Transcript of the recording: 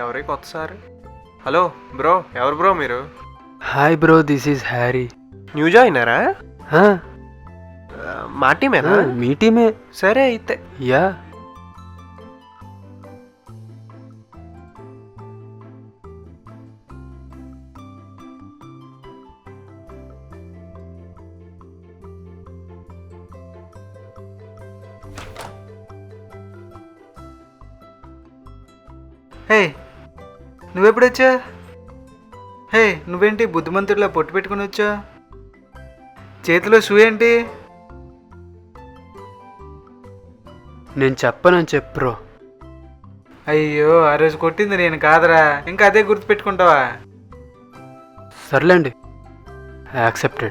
ఎవరి కొత్త sir? Hello bro, ఎవరు బ్రో మీరు? Hi bro, this is Harry. New జాయినరా? మా టీమేనా? మీ టీమే. సరే అయితే. యా. హే, నువ్వెప్పుడొచ్చా? హే, నువ్వేంటి బుద్ధిమంతుడిలా పొట్టు పెట్టుకుని వచ్చా? చేతిలో షూ ఏంటి? నేను చెప్పనని చెప్పు బ్రో. అయ్యో, ఆ రోజు కొట్టింది నేను కాదరా, ఇంకా అదే గుర్తుపెట్టుకుంటావా? సర్లేండి, యాక్సెప్టెడ్.